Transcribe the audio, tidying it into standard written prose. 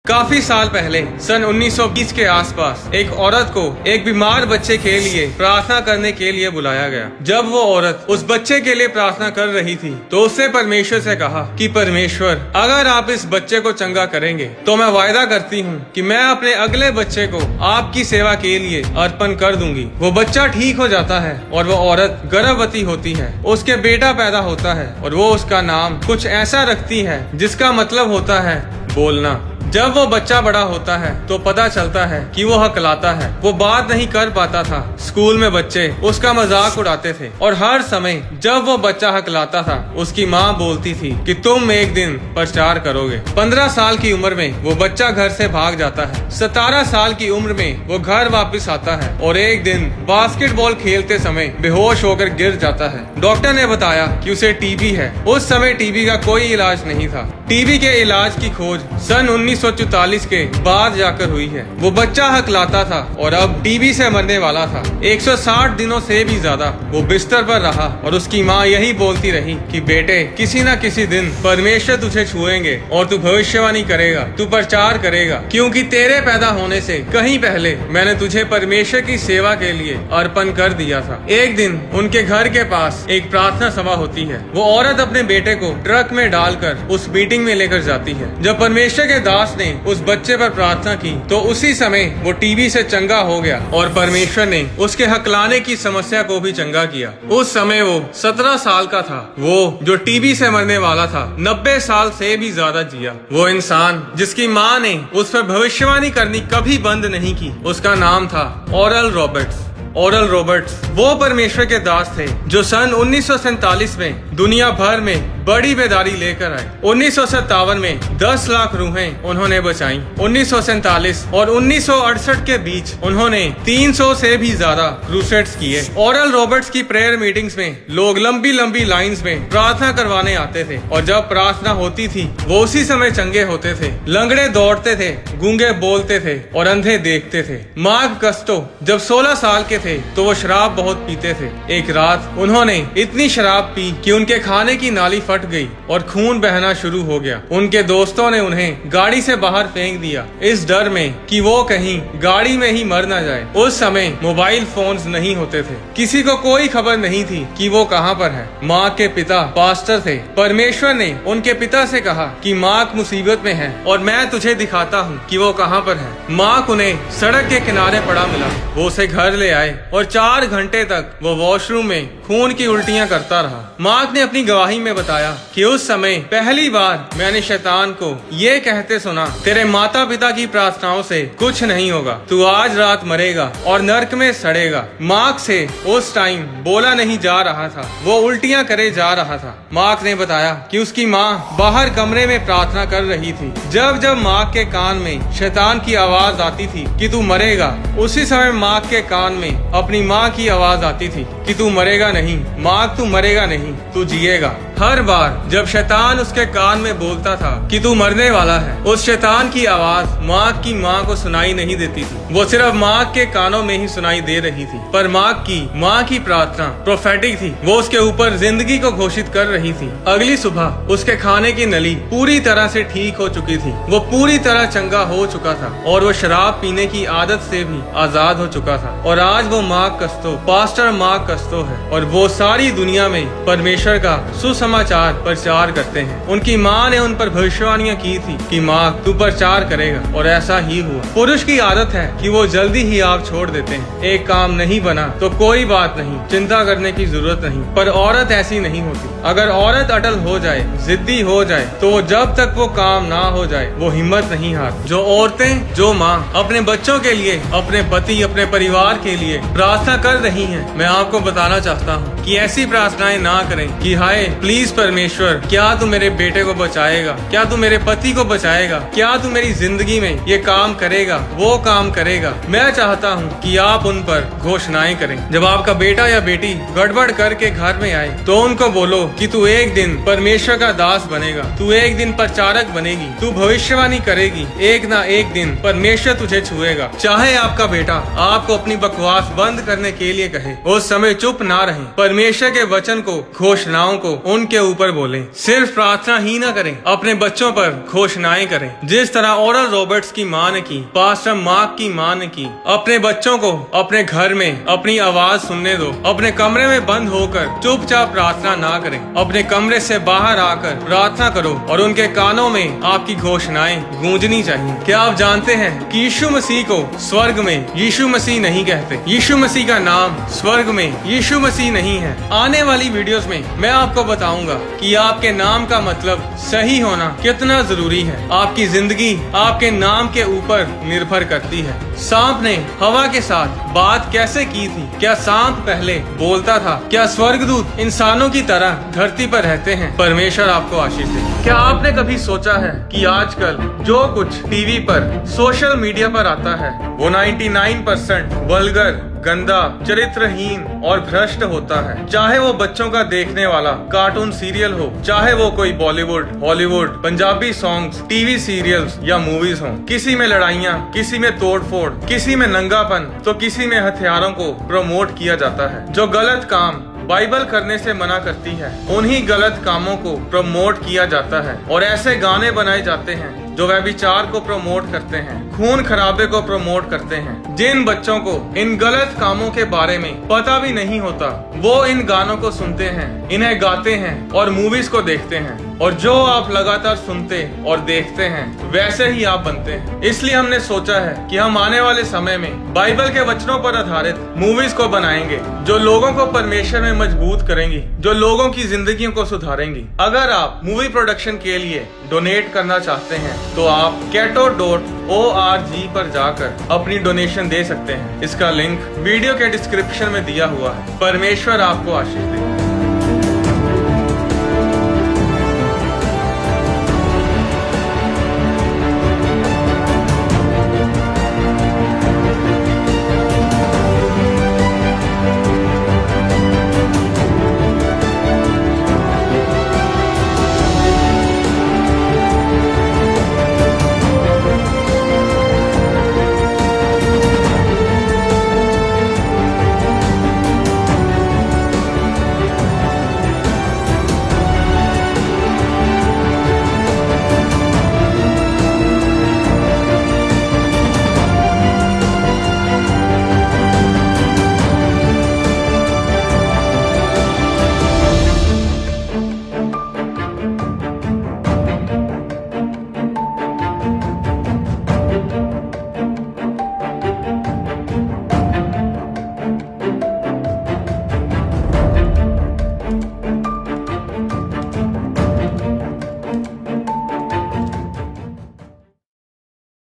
काफी साल पहले सन 1920 के आसपास एक औरत को एक बीमार बच्चे के लिए प्रार्थना करने के लिए बुलाया गया। जब वो औरत उस बच्चे के लिए प्रार्थना कर रही थी तो उसने परमेश्वर से कहा कि परमेश्वर, अगर आप इस बच्चे को चंगा करेंगे तो मैं वायदा करती हूँ कि मैं अपने अगले बच्चे को आपकी सेवा के लिए अर्पण कर दूंगी। वो बच्चा ठीक हो जाता है और वो औरत गर्भवती होती है। उसके बेटा पैदा होता है और वो उसका नाम कुछ ऐसा रखती है जिसका मतलब होता है बोलना। जब वो बच्चा बड़ा होता है तो पता चलता है कि वो हकलाता है। वो बात नहीं कर पाता था। स्कूल में बच्चे उसका मजाक उड़ाते थे और हर समय जब वो बच्चा हकलाता था उसकी माँ बोलती थी कि तुम एक दिन प्रचार करोगे। 15 साल की उम्र में वो बच्चा घर से भाग जाता है। 17 साल की उम्र में वो घर वापस आता है और एक दिन बास्केटबॉल खेलते समय बेहोश होकर गिर जाता है। डॉक्टर ने बताया कि उसे टीबी है। उस समय टीबी का कोई इलाज नहीं था। टीबी के इलाज की खोज सन 1944 के बाद जाकर हुई है। वो बच्चा हकलाता था और अब टीबी से मरने वाला था। 160 दिनों से भी ज्यादा वो बिस्तर पर रहा और उसकी माँ यही बोलती रही कि बेटे, किसी न किसी दिन परमेश्वर तुझे छुएंगे और तू भविष्यवाणी करेगा, तू प्रचार करेगा, क्योंकि तेरे पैदा होने से कहीं पहले मैंने तुझे परमेश्वर की सेवा के लिए अर्पण कर दिया था। एक दिन उनके घर के पास एक प्रार्थना सभा होती है। वो औरत अपने बेटे को ट्रक में डालकर उस मीटिंग में लेकर जाती है। जब परमेश्वर के दास ने उस बच्चे पर प्रार्थना की तो उसी समय वो टीबी से चंगा हो गया और परमेश्वर ने उसके हकलाने की समस्या को भी चंगा किया। उस समय वो 17 साल का था। वो जो टीबी से मरने वाला था 90 साल से भी ज्यादा जिया। वो इंसान जिसकी माँ ने उस पर भविष्यवाणी करनी कभी बंद नहीं की, उसका नाम था ओरल रॉबर्ट्स। ओरल रॉबर्ट्स वो परमेश्वर के दास थे जो सन 1947 में दुनिया भर में बड़ी बेदारी लेकर आए। 1957 में 10 लाख रूहें उन्होंने बचाई। 1947 और 1968 के बीच उन्होंने 300 से भी ज्यादा क्रूसेड्स किए। ओरल रॉबर्ट्स की प्रेयर मीटिंग्स में लोग लंबी लंबी लाइंस में प्रार्थना करवाने आते थे और जब प्रार्थना होती थी वो उसी समय चंगे होते थे। लंगड़े दौड़ते थे, गूंगे बोलते थे और अंधे देखते थे। मार्क कस्टो जब 16 साल के थे तो वो शराब बहुत पीते थे। एक रात उन्होंने इतनी शराब पी कि उनके खाने की नाली फट गई और खून बहना शुरू हो गया। उनके दोस्तों ने उन्हें गाड़ी से बाहर फेंक दिया इस डर में कि वो कहीं गाड़ी में ही मर न जाए। उस समय मोबाइल फोन्स नहीं होते थे। किसी को कोई खबर नहीं थी कि वो कहाँ पर है। मार्क के पिता पास्टर थे। परमेश्वर ने उनके पिता से कहा कि मार्क मुसीबत में है और मैं तुझे दिखाता हूँ कि वो कहाँ पर है। मार्क उन्हें सड़क के किनारे पड़ा मिला। वो उसे घर ले आए और 4 घंटे तक वो वॉशरूम में खून की उल्टियां करता रहा। मार्क ने अपनी गवाही में बताया कि उस समय पहली बार मैंने शैतान को ये कहते सुना, तेरे माता पिता की प्रार्थनाओं से कुछ नहीं होगा, तू आज रात मरेगा और नर्क में सड़ेगा। मार्क से उस टाइम बोला नहीं जा रहा था, वो उल्टियां करे जा रहा था। मार्क ने बताया कि उसकी माँ बाहर कमरे में प्रार्थना कर रही थी। जब जब मार्क के कान में शैतान की आवाज आती थी कि तू मरेगा, उसी समय मार्क के कान में अपनी माँ की आवाज आती थी कि तू मरेगा नहीं मार्क, तू मरेगा नहीं, तू जिएगा। हर बार जब शैतान उसके कान में बोलता था कि तू मरने वाला है, उस शैतान की आवाज मार्क की माँ को सुनाई नहीं देती थी। वो सिर्फ मार्क के कानों में ही सुनाई दे रही थी। पर मार्क की माँ की प्रार्थना प्रोफेटिक थी। वो उसके ऊपर जिंदगी को घोषित कर रही थी। अगली सुबह उसके खाने की नली पूरी तरह से ठीक हो चुकी थी। वो पूरी तरह चंगा हो चुका था और वो शराब पीने की आदत से भी आजाद हो चुका था। और आज वो मार्क कस्तो, पास्टर मार्क कस्तो है और वो सारी दुनिया में परमेश्वर का सुसमाचार प्रचार करते हैं। उनकी माँ ने उन पर भविष्यवाणियां की थी कि मार्क, तू प्रचार करेगा और ऐसा ही हुआ। पुरुष की आदत है कि वो जल्दी ही आप छोड़ देते हैं। एक काम नहीं बना तो कोई बात नहीं, चिंता करने की जरूरत नहीं। पर औरत ऐसी नहीं होती। अगर औरत अटल हो जाए, जिद्दी हो जाए, तो वो जब तक वो काम ना हो जाए वो हिम्मत नहीं हारती। जो औरतें, जो माँ अपने बच्चों के लिए, अपने पति, अपने परिवार के लिए प्रार्थना कर रही हैं, मैं आपको बताना चाहता हूँ कि ऐसी प्रार्थनाएं ना करें कि हाय प्लीज परमेश्वर, क्या तू मेरे बेटे को बचाएगा, क्या तू मेरे पति को बचाएगा, क्या तू मेरी जिंदगी में ये काम करेगा, वो काम करेगा। मैं चाहता हूँ कि आप उन पर घोषणाएं करें। जब आपका बेटा या बेटी गड़बड़ करके घर में आए तो उनको बोलो कि तू एक दिन परमेश्वर का दास बनेगा, तू एक दिन प्रचारक बनेगी, तू भविष्यवाणी करेगी। एक ना एक दिन परमेश्वर तुझे छुएगा। चाहे आपका बेटा आपको अपनी बकवास बंद करने के लिए कहे, उस समय चुप ना रहें। परमेश्वर के वचन को, घोषणाओं को, उन उनके ऊपर बोलें। सिर्फ प्रार्थना ही ना करें, अपने बच्चों पर घोषणाएं करें। जिस तरह ओरल रॉबर्ट्स की मां ने की, पास्टर मार्क की मां ने की। अपने बच्चों को अपने घर में अपनी आवाज सुनने दो। अपने कमरे में बंद होकर चुपचाप प्रार्थना ना करें। अपने कमरे से बाहर आकर प्रार्थना करो और उनके कानों में आपकी घोषणाएं गूंजनी चाहिए। क्या आप जानते हैं कि यीशु मसीह को स्वर्ग में यीशु मसीह नहीं कहते? यीशु मसीह का नाम स्वर्ग में यीशु मसीह नहीं है। आने वाली वीडियोस में मैं आपको बताऊंगा कि आपके नाम का मतलब सही होना कितना जरूरी है। आपकी जिंदगी आपके नाम के ऊपर निर्भर करती है। सांप ने हवा के साथ बात कैसे की थी? क्या सांप पहले बोलता था? क्या स्वर्गदूत इंसानों की तरह धरती पर रहते हैं? परमेश्वर आपको आशीष दे। क्या आपने कभी सोचा है कि आजकल जो कुछ टीवी पर, सोशल मीडिया पर आता है वो 99% वल्गर, गंदा, चरित्रहीन और भ्रष्ट होता है। चाहे वो बच्चों का देखने वाला कार्टून सीरियल हो, चाहे वो कोई Bollywood, Hollywood, Punjabi songs, TV serials या मूवीज हो। किसी में लड़ाइयाँ, किसी में तोड़फोड़, किसी में नंगापन तो किसी में हथियारों को प्रमोट किया जाता है। जो गलत काम बाइबल करने से मना करती है, उन्हीं गलत कामों को प्रमोट किया जाता है। और ऐसे गाने बनाए जाते हैं जो व्यभिचार को प्रमोट करते हैं, खून खराबे को प्रमोट करते हैं। जिन बच्चों को इन गलत कामों के बारे में पता भी नहीं होता, वो इन गानों को सुनते हैं, इन्हें गाते हैं और मूवीज को देखते हैं। और जो आप लगातार सुनते और देखते हैं, वैसे ही आप बनते हैं। इसलिए हमने सोचा है कि हम आने वाले समय में बाइबल के वचनों पर आधारित मूवीज को बनाएंगे, जो लोगों को परमेश्वर में मजबूत करेंगी, जो लोगों की जिंदगियों को सुधारेंगी। अगर आप मूवी प्रोडक्शन के लिए डोनेट करना चाहते हैं तो आप keto.org पर जाकर अपनी डोनेशन दे सकते हैं। इसका लिंक वीडियो के डिस्क्रिप्शन में दिया हुआ है। परमेश्वर आपको आशीष दे।